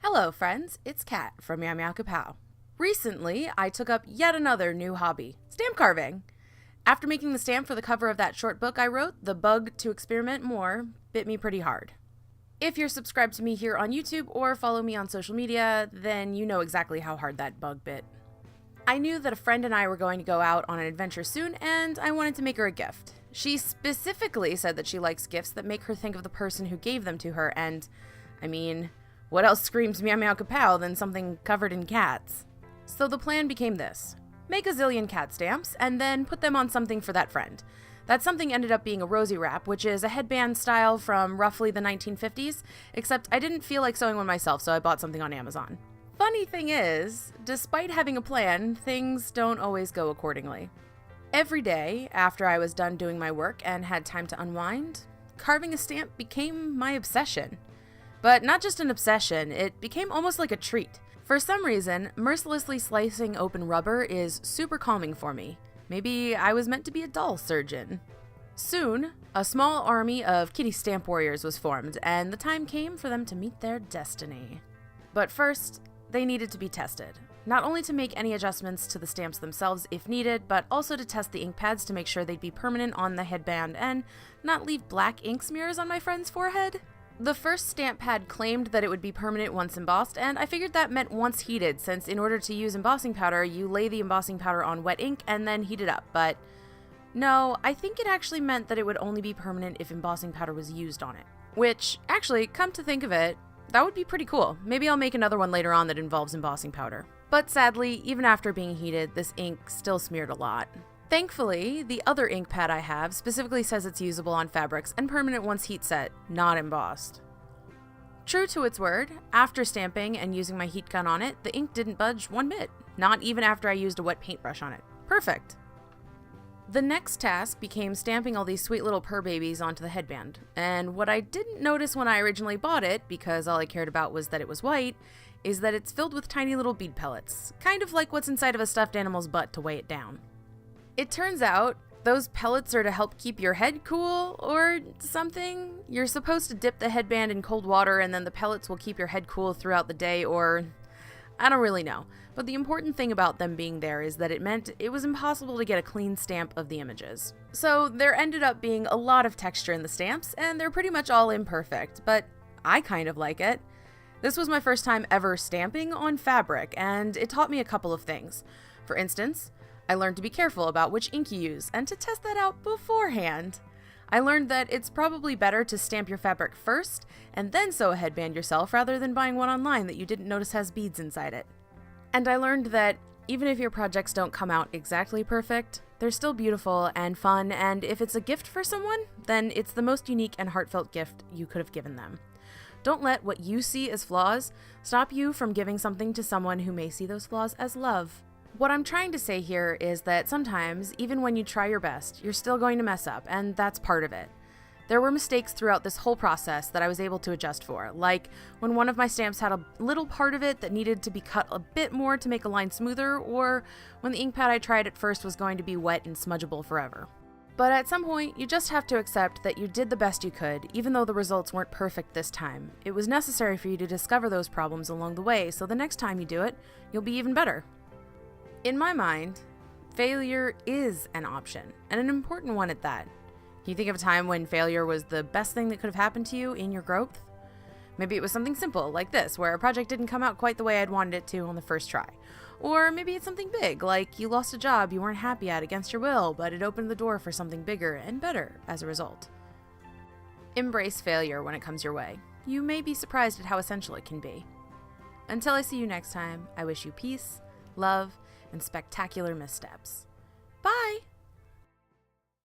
Hello friends, it's Kat from Meow, Kapow. Recently, I took up yet another new hobby, stamp carving. After making the stamp for the cover of that short book I wrote, the bug to experiment more bit me pretty hard. If you're subscribed to me here on YouTube or follow me on social media, then you know exactly how hard that bug bit. I knew that a friend and I were going to go out on an adventure soon, and I wanted to make her a gift. She specifically said that she likes gifts that make her think of the person who gave them to her, and, what else screams Meow Kapow than something covered in cats? So the plan became this. Make a zillion cat stamps, and then put them on something for that friend. That something ended up being a rosie wrap, which is a headband style from roughly the 1950s, except I didn't feel like sewing one myself, so I bought something on Amazon. Funny thing is, despite having a plan, things don't always go accordingly. Every day, after I was done doing my work and had time to unwind, carving a stamp became my obsession. But not just an obsession, it became almost like a treat. For some reason, mercilessly slicing open rubber is super calming for me. Maybe I was meant to be a doll surgeon. Soon, a small army of kitty stamp warriors was formed, and the time came for them to meet their destiny. But first, they needed to be tested. Not only to make any adjustments to the stamps themselves if needed, but also to test the ink pads to make sure they'd be permanent on the headband and not leave black ink smears on my friend's forehead. The first stamp pad claimed that it would be permanent once embossed, and I figured that meant once heated, since in order to use embossing powder, you lay the embossing powder on wet ink and then heat it up, but no, I think it actually meant that it would only be permanent if embossing powder was used on it. Which, actually, come to think of it, that would be pretty cool. Maybe I'll make another one later on that involves embossing powder. But sadly, even after being heated, this ink still smeared a lot. Thankfully, the other ink pad I have specifically says it's usable on fabrics and permanent once heat set, not embossed. True to its word, after stamping and using my heat gun on it, the ink didn't budge one bit, not even after I used a wet paintbrush on it. Perfect! The next task became stamping all these sweet little purr babies onto the headband, and what I didn't notice when I originally bought it, because all I cared about was that it was white, is that it's filled with tiny little bead pellets, kind of like what's inside of a stuffed animal's butt to weigh it down. It turns out, those pellets are to help keep your head cool, or something. You're supposed to dip the headband in cold water and then the pellets will keep your head cool throughout the day, or I don't really know. But the important thing about them being there is that it meant it was impossible to get a clean stamp of the images. So there ended up being a lot of texture in the stamps, and they're pretty much all imperfect, but I kind of like it. This was my first time ever stamping on fabric, and it taught me a couple of things. For instance, I learned to be careful about which ink you use, and to test that out beforehand. I learned that it's probably better to stamp your fabric first, and then sew a headband yourself rather than buying one online that you didn't notice has beads inside it. And I learned that even if your projects don't come out exactly perfect, they're still beautiful and fun, and if it's a gift for someone, then it's the most unique and heartfelt gift you could have given them. Don't let what you see as flaws stop you from giving something to someone who may see those flaws as love. What I'm trying to say here is that sometimes, even when you try your best, you're still going to mess up, and that's part of it. There were mistakes throughout this whole process that I was able to adjust for, like when one of my stamps had a little part of it that needed to be cut a bit more to make a line smoother, or when the ink pad I tried at first was going to be wet and smudgeable forever. But at some point, you just have to accept that you did the best you could, even though the results weren't perfect this time. It was necessary for you to discover those problems along the way, so the next time you do it, you'll be even better. In my mind, failure is an option, and an important one at that. Can you think of a time when failure was the best thing that could have happened to you in your growth? Maybe it was something simple, like this, where a project didn't come out quite the way I'd wanted it to on the first try. Or maybe it's something big, like you lost a job you weren't happy at against your will, but it opened the door for something bigger and better as a result. Embrace failure when it comes your way. You may be surprised at how essential it can be. Until I see you next time, I wish you peace, love, and spectacular missteps. Bye!